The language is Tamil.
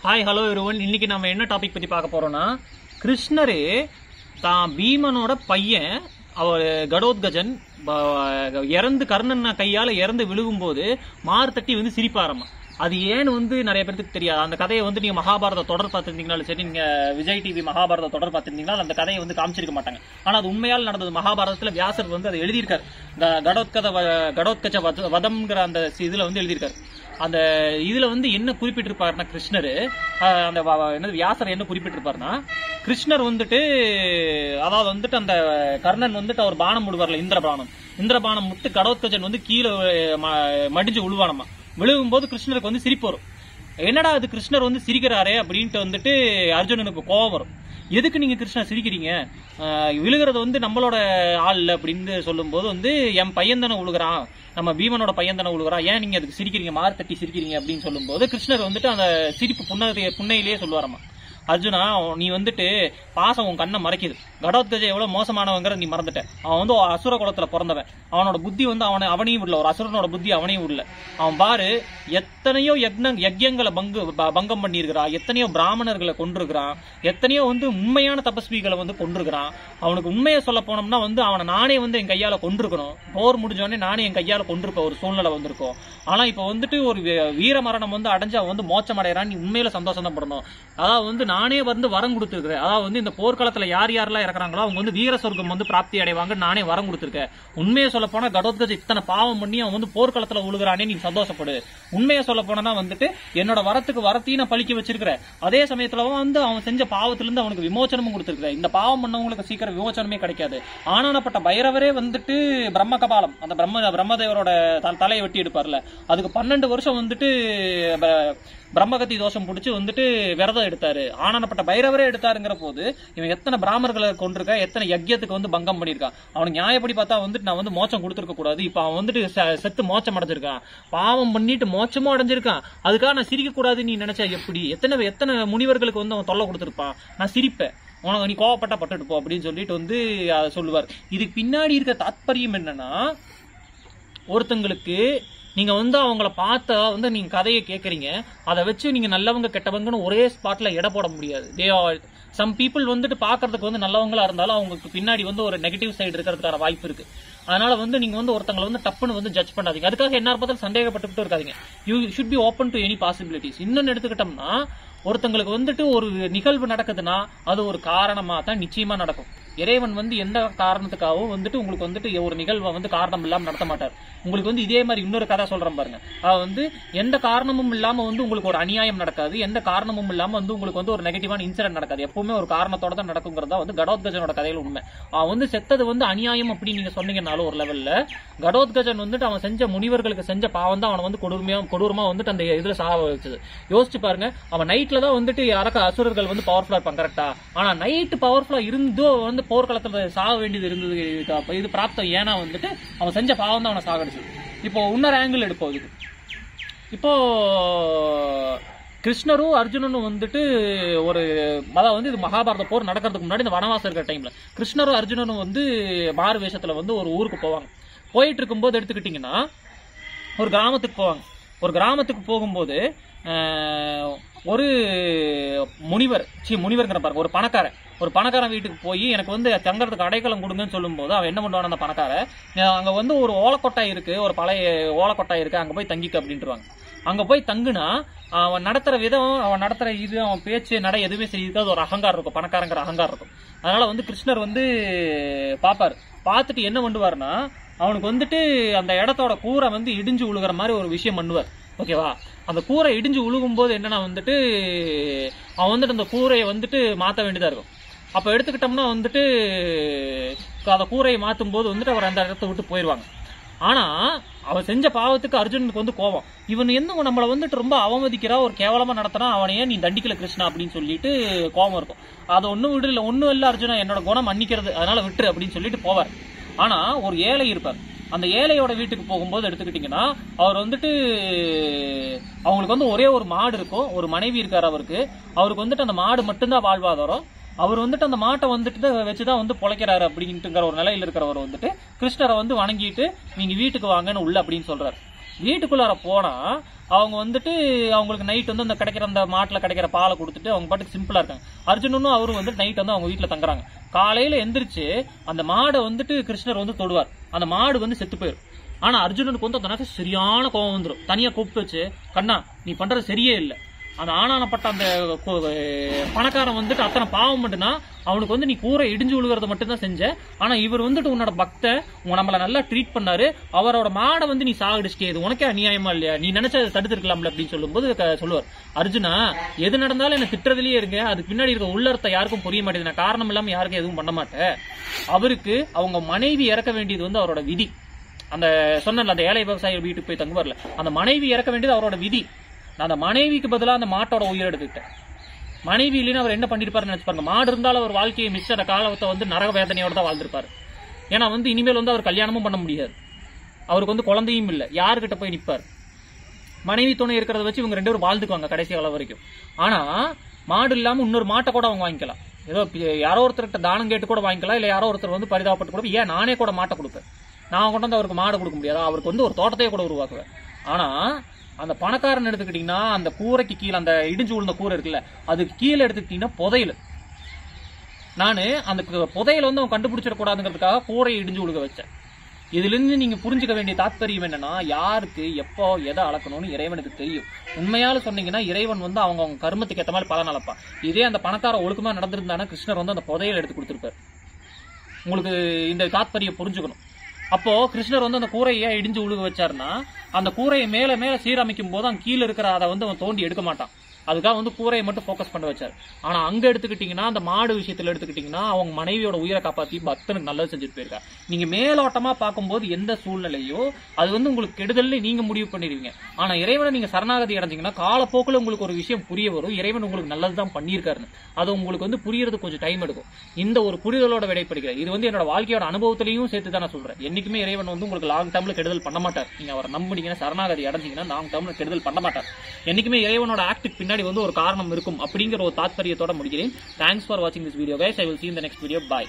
Hi hello everyone. இன்னைக்கு நம்ம என்ன டாபிக் பத்தி பார்க்க போறோம்னா, கிருஷ்ணரு தான் பீமனோட பையன் அவர் கடோத்கஜன் இறந்து கர்ணன் கையால இறந்து விழுகும்போது மாறு தட்டி சிரிப்பாராமா. அது ஏன்னு நிறைய பேருக்கு தெரியாது. அந்த கதையை நீங்க மகாபாரத தொடர் பார்த்திருந்தீங்கனாலும் சரி, நீங்க விஜய் டிவி மகாபாரத தொடர் பார்த்திருந்தீங்கன்னா அந்த கதையை காமிச்சிருக்க மாட்டாங்க. ஆனா அது உண்மையால் நடந்தது. மகாபாரதத்துல வியாசர் அதை எழுதியிருக்காரு. கடோத்கஜ வதம்ங்கிற அந்த இதுல எழுதியிருக்காரு. அந்த இதுல என்ன குறிப்பிட்டிருப்பாருன்னா, கிருஷ்ணரு அந்த வியாசர் என்ன குறிப்பிட்டிருப்பாருன்னா, கிருஷ்ணர் அதாவது அந்த கர்ணன் அவர் பானம் விடுவார்ல, இந்திரபானம் விட்டு கடோத்கஜன் கீழே மடிஞ்சு விழுவானமா. விழுகும்போது கிருஷ்ணருக்கு சிரிப்பு வரும். என்னடா அது கிருஷ்ணர் சிரிக்கிறாரே அப்படின்ட்டு அர்ஜுனனுக்கு கோபம் வரும். எதுக்கு நீங்க கிருஷ்ணர் சிரிக்கிறீங்க, விழுகிறது நம்மளோட ஆள் அப்படின்னு சொல்லும் போது என் பையன் தானே விழுகிறான், நம்ம பீமனோட பையன் தானே விழுகிறான், ஏன் நீங்க அதுக்கு சிரிக்கிறீங்க, மாறு தட்டி சிரிக்கிறீங்க அப்படின்னு சொல்லும் போது கிருஷ்ணர் அந்த சிரிப்பு புன்னையிலேயே சொல்லுவாராமா. அர்ஜுனா, நீ பாசம் உன் கண்ணை மறைக்குது. கடோத்கஜ எவ்வளவு மோசமானவங்கிற நீ மறந்துட்ட. அவன் அசுர குலத்துல பிறந்தவன். அவனோட புத்தி அவனையும் விடல, ஒரு அசுரனோட புத்தி அவனையும் விடல. அவன் பாரு, எத்தனையோ யஜ்யங்களை பங்கம் பண்ணிருக்கிறான், எத்தனையோ பிராமணர்களை கொண்டிருக்கிறான், எத்தனையோ உண்மையான தபஸ்விகளை கொண்டிருக்கிறான். அவனுக்கு உண்மையை சொல்ல போனோம்னா அவனை நானே என் கையால கொண்டிருக்கணும். போர் முடிஞ்சோடனே நானே என் கையால கொண்டிருக்க ஒரு சூழ்நிலை வந்திருக்கும். ஆனா இப்ப ஒரு வீர மரணம் அடைஞ்சு அவன் மோட்சம் அடைகிறான். நீ உண்மையில சந்தோஷம் தான் படணும். அதாவது நானே வரம் கொடுத்துருக்கேன். அதாவது இந்த போர்க்களத்துல யார் யாரெல்லாம் இறக்குறாங்களோ அவங்க வீர சொர்க்கம் பிராப்தி அடைவாங்க. நானே வரம் கொடுத்துருக்கேன். உண்மையை சொல்ல போனா கடோத்கஜ இத்தனை பாவம் பண்ணி அவன் போர்க்களத்துல உழுகிறானே, நீ சந்தோஷப்படு. உண்மையை சொல்ல போனா என்னோட வரத்தையும் நான் பழிக்க வச்சிருக்கிறேன். அதே சமயத்துல அவன் செஞ்ச பாவத்துல இருந்து அவனுக்கு விமோச்சனமும் கொடுத்திருக்கிறேன். இந்த பாவம் பண்ணவங்களுக்கு சீக்கிரம் விமோச்சனமே கிடைக்காது. ஆனானப்பட்ட பைரவரே பிரம்ம கபாலம், அந்த பிரம்மதேவரோட தலையை வெட்டி எடுப்பார்ல, அதுக்கு 12 வருஷம் பிரம்மகத்தி தோஷம் பிடிச்சு விரதம் எடுத்தாரு. ஆனானப்பட்ட பைரவரே எடுத்தாருங்கிற போது இவன் எத்தனை பிராமணர்களை கொண்டிருக்கா, எத்தனை யஜ்யத்துக்கு பங்கம் பண்ணிருக்கான். அவனுக்கு நியாயப்படி பார்த்தா நான் மோட்சம் கொடுத்துருக்க கூடாது. இப்ப அவன் செத்து மோட்சம் அடைஞ்சிருக்கான். பாவம் பண்ணிட்டு மோட்சமும் அடைஞ்சிருக்கான். அதுக்காக நான் சிரிக்க கூடாது நீ நினைச்சா எப்படி? எத்தனை முனிவர்களுக்கு அவன் தொல்லை கொடுத்திருப்பான். நான் சிரிப்பேன், உனக்கு நீ கோவப்பட்டா பட்டுட்டு போ அப்படின்னு சொல்லிட்டு சொல்லுவார். இதுக்கு பின்னாடி இருக்க தாத்பரியம் என்னன்னா, ஒருத்தங்களுக்கு நீங்க அவங்கள பார்த்தா நீங்க கதையை கேட்கறீங்க, அதை வச்சு நீங்க நல்லவங்க கெட்டவங்கன்னு ஒரே ஸ்பாட்ல எடை போட முடியாது. சம் பீப்புள் பாக்குறதுக்கு நல்லவங்களா இருந்தாலும் அவங்களுக்கு பின்னாடி ஒரு நெகட்டிவ் சைடு இருக்கிறதுக்கான வாய்ப்பு இருக்கு. அதனால நீங்க ஒருத்தங்களை டப்புன்னு ஜட்ஜ் பண்ணாதீங்க. அதுக்காக என்ன பார்த்தாலும் சந்தேகப்பட்டு இருக்காதீங்க. You should be open to any possibilities. இன்னொன்னு எடுத்துக்கிட்டோம்னா, ஒருத்தங்களுக்கு ஒரு நிகழ்வு நடக்குதுன்னா அது ஒரு காரணமா தான் நிச்சயமா நடக்கும். இறைவன் எந்த காரணத்துக்காகவும் உங்களுக்கு ஒரு நிகழ்வை காரணம் இல்லாம நடத்த மாட்டார். உங்களுக்கு இதே மாதிரி இன்னொரு கதை சொல்றேன் பாருங்க. அது எந்த காரணமும் இல்லாம உங்களுக்கு ஒரு அநியாயம் நடக்காது. எந்த காரணமும் இல்லாம உங்களுக்கு ஒரு நெகட்டிவான இன்சிடென்ட் நடக்காது. எப்பவுமே ஒரு காரணத்தோட தான் நடக்குங்கிறதா கடோத்கஜனோட கதையில உண்மை. அவன் செத்தது அநியாயம் அப்படின்னு நீங்க சொன்னீங்கன்னாலும் ஒரு லெவல்ல கடோத்கஜன் அவன் செஞ்ச முனிவர்களுக்கு செஞ்ச பாவம் தான் அவனை கொடூரமா அந்த இதுல சாவ வச்சது. யோசிச்சு பாருங்க. அவன் நைட்ல தான் யாரக்க அசுரர்கள் பவர்ஃபுல்லா இருப்பான், கரெக்டா? ஆனா நைட் பவர்ஃபுல்லா இருந்தோ போர்க்களத்துல சாக வேண்டியது இருந்தது. இது பிராப்தம். ஏன்னா அவன் செஞ்ச பாவம் தான் அவனை சாகடிச்சு. இப்போ இன்னொரு ஆங்கிள் எடுப்போம். இப்போ கிருஷ்ணரும் அர்ஜுனனும் ஒரு அதாவது இது மகாபாரத போர் நடக்கிறதுக்கு முன்னாடி இந்த வனவாசம் இருக்கிற டைம்ல கிருஷ்ணரும் அர்ஜுனனும் மாறு வேஷத்துல ஒரு ஊருக்கு போவாங்க. போயிட்டு இருக்கும்போது எடுத்துக்கிட்டீங்கன்னா ஒரு கிராமத்துக்கு போவாங்க. ஒரு கிராமத்துக்கு போகும்போது ஒரு முனிவர்ங்கிற பாருங்க, ஒரு பணக்காரன் வீட்டுக்கு போய் எனக்கு தங்கறதுக்கு அடைக்கலம் கொடுங்கன்னு சொல்லும் போது அவன் என்ன பண்ணுவான், அந்த பணக்காரன் அங்க ஒரு ஓலக்கொட்டாய் இருக்கு, ஒரு பழைய ஓலக்கொட்டாய் இருக்கு, அங்க போய் தங்கிக்க அப்படின்ட்டுருவாங்க. அங்க போய் தங்குனா அவன் நடத்துற விதம், அவன் நடத்துற இது, அவன் பேச்சு நடை எதுவுமே செய்யாது ஒரு அகங்காரம் இருக்கும், பணக்காரங்கிற அகங்காரம் இருக்கும். அதனால கிருஷ்ணர் பாப்பாரு. பார்த்துட்டு என்ன பண்ணுவாருன்னா, அவனுக்கு அந்த இடத்தோட கூரை இடிஞ்சு விழுகிற மாதிரி ஒரு விஷயம் பண்ணுவார். ஓகேவா? அந்த கூரை இடிஞ்சு விழுகும் போது என்னன்னா அவன் அந்த கூரையை மாத்த வேண்டியதா இருக்கும். அப்ப எடுத்துக்கிட்டோம்னா அந்த கூரையை மாத்தும் போது அவர் அந்த இடத்த விட்டு போயிடுவாங்க. ஆனா அவன் செஞ்ச பாவத்துக்கு அர்ஜுனனுக்கு கோபம். இவன் என்ன நம்மள ரொம்ப அவமதிக்கிறா, ஒரு கேவலமா நடத்தினா, அவனையே நீ தண்டிக்கல கிருஷ்ணா அப்படின்னு சொல்லிட்டு கோபம் இருக்கும். அதை ஒன்னும் இல்ல அர்ஜுனா, என்னோட குணம் மன்னிக்கிறது, அதனால விட்டுரு அப்படின்னு சொல்லிட்டு போவார். ஆனா ஒரு ஏழை இருப்பார். அந்த ஏழையோட வீட்டுக்கு போகும்போது எடுத்துக்கிட்டீங்கன்னா அவர் அவங்களுக்கு ஒரே ஒரு மாடு இருக்கும், ஒரு மனைவி இருக்காரு அவருக்கு அந்த மாடு மட்டும்தான் வாழ்வாதாரம். அவர் அந்த மாட்டை வச்சுதான் பொழைக்கிறாரு அப்படின்ட்டுங்கிற ஒரு நிலையில இருக்கிறவர் கிருஷ்ணரை வணங்கிட்டு நீங்க வீட்டுக்கு வாங்கன்னு உள்ள அப்படின்னு சொல்றாரு. வீட்டுக்குள்ளார போனா அவங்க வந்துட்டு அவங்களுக்கு நைட் வந்து அந்த கிடைக்கிற அந்த மாட்டுல கிடைக்கிற பாலை கொடுத்துட்டு அவங்க பாட்டுக்கு சிம்பிளா இருக்காங்க. அர்ஜுனனும் அவரும் வந்து நைட் வந்து அவங்க வீட்டுல தங்குறாங்க. காலையில எந்திரிச்சு அந்த மாடை வந்துட்டு கிருஷ்ணர் வந்து தொடுவார். அந்த மாடு வந்து செத்து போயிடும். ஆனா அர்ஜுனனுக்கு வந்து அந்த நேரத்தில் சரியான கோபம் வந்துடும். தனியா கூப்பிட்டு வச்சு, கண்ணா நீ பண்றது சரியே இல்லை, அந்த ஆனானப்பட்ட அந்த பணக்காரன் வந்துட்டு அத்தனை பாவம் மட்டும்னா அவனுக்கு வந்து நீ கூரை இடிஞ்சு விழுகிறத மட்டும்தான் செஞ்ச. ஆனா இவர் வந்துட்டு உன்னோட பக்த நம்மள நல்லா ட்ரீட் பண்ணாரு, அவரோட மாடை வந்து நீ சாகடிச்சிட்டே, இது உனக்கே அநியாயமா இல்லையா, நீ நினைச்சா தடுத்திருக்கலாம்ல அப்படின்னு சொல்லும்போது சொல்லுவார், அர்ஜுனா எது நடந்தாலும் என்ன திட்டுறதுலயே இருங்க, அதுக்கு பின்னாடி இருக்க உள்ளர்த்த யாருக்கும் புரிய மாட்டேது, நான் காரணம் இல்லாம யாருக்கும் எதுவும் பண்ண மாட்டேன். அவருக்கு அவங்க மனைவி இறக்க வேண்டியது வந்து அவரோட விதி. அந்த சொன்ன அந்த ஏழை விவசாயி வீட்டுக்கு போய் தங்குவார்ல, அந்த மனைவி இறக்க வேண்டியது அவரோட விதி. நான் அந்த மனைவிக்கு பதிலாக அந்த மாட்டோட உயிர் எடுத்துக்கிட்டேன். மனைவி இல்லைன்னு அவர் என்ன பண்ணிருப்பாருன்னு நினைச்சு பாருங்க. மாடு இருந்தாலும் அவர் வாழ்க்கையை மிச்ச அந்த காலத்தை வந்து நரக வேதனையோட தான் வாழ்ந்திருப்பாரு. ஏன்னா வந்து இனிமேல் வந்து அவர் கல்யாணமும் பண்ண முடியாது, அவருக்கு வந்து குழந்தையும் இல்லை, யாருக்கிட்ட போய் நிற்பார்? மனைவி துணை இருக்கிறத வச்சு இவங்க 2 பேரும் வாழ்ந்துக்குவாங்க கடைசி காலம் வரைக்கும். ஆனா மாடு இல்லாம இன்னொரு மாட்டை கூட அவங்க வாங்கிக்கலாம். ஏதோ யாரோ ஒருத்தர்கிட்ட தானம் கேட்டு கூட வாங்கிக்கலாம், இல்ல யாரோ ஒருத்தர் வந்து பரிதாபப்பட்டு கூட, ஏன் நானே கூட மாட்டை கொடுப்பேன், நான் கொண்டு வந்து அவருக்கு மாடு கொடுக்க முடியாது, அவருக்கு வந்து ஒரு தோட்டத்தையே கூட உருவாக்குவேன். ஆனா அந்த பணக்காரன் எடுத்துக்கிட்டீங்கன்னா அந்த கூரைக்கு கீழே, அந்த இடிஞ்சு விழுந்த கூரை இருக்குல்ல, அதுக்கு கீழே எடுத்துக்கிட்டீங்கன்னா புதையல். நானு அந்த புதையல் வந்து அவன் கண்டுபிடிச்சிடக்கூடாதுங்கிறதுக்காக கூரையை இடிஞ்சு விழுக வச்சேன். இதுல இருந்து நீங்க புரிஞ்சுக்க வேண்டிய தாத்பரியம் என்னன்னா, யாருக்கு எப்போ எதை அளக்கணும்னு இறைவனுக்கு தெரியும். உண்மையால சொன்னீங்கன்னா இறைவன் வந்து அவங்க கர்மத்துக்கு ஏற்ற மாதிரி பலன் அளப்பான். இதே அந்த பணக்கார ஒழுக்கமா நடந்திருந்தானா கிருஷ்ணர் வந்து அந்த புதையல் எடுத்து கொடுத்திருப்பார். உங்களுக்கு இந்த தாத்பரியம் புரிஞ்சுக்கணும். அப்போ கிருஷ்ணர் வந்து அந்த கூரையை இடிஞ்சு உழுக வச்சாருன்னா, அந்த கூரையை மேல மேல சீரமைக்கும் போது அங்க கீழே இருக்கிற அதை வந்து அவன் தோண்டி எடுக்க மாட்டான். அதுக்காக வந்து கூரையை மட்டும் போக்கஸ் பண்ண வச்சாரு. ஆனா அங்க எடுத்துக்கிட்டீங்கன்னா, அந்த மாடு விஷயத்துல எடுத்துக்கிட்டீங்கன்னா, அவங்க மனைவியோட உயிரை காப்பாத்தி பக்தனுக்கு நல்லது செஞ்சுட்டு போயிருக்காரு. நீங்க மேலோட்டமா பார்க்கும்போது எந்த சூழ்நிலையோ அது வந்து உங்களுக்கு கெடுதல்னு நீங்க முடிவு பண்ணிடுவீங்க. ஆனா இறைவனை நீங்க சரணாகதி அடைஞ்சீங்கன்னா காலப்போக்கில் உங்களுக்கு ஒரு விஷயம் புரிய வரும், இறைவன் உங்களுக்கு நல்லதுதான் பண்ணியிருக்காருன்னு. அது உங்களுக்கு வந்து புரியறது கொஞ்சம் டைம் எடுக்கும். இந்த ஒரு புரிதலோட விடைப்படுகிறது. இது வந்து என்னோட வாழ்க்கையோட அனுபவத்திலையும் சேர்த்து தான் நான் சொல்றேன். என்னைக்குமே இறைவன் வந்து உங்களுக்கு லாங் டேர்ம்ல கெடுதல் பண்ண மாட்டார். நீங்க அவரை நம்பினீங்கன்னா, சரணாகதி அடைஞ்சீங்கன்னா லாங் டேர்ம்ல கெடுதல் பண்ண மாட்டார். என்னைக்குமே இறைவனோட ஆக்டுக்கு பின்னாடி வந்து ஒரு காரணம் இருக்கும் அப்படிங்கிற ஒரு தாத்பரியத்தோட முடிக்கிறேன். தேங்க்ஸ் ஃபார் வாட்சிங் this video guys. I will see you in the next video. Bye.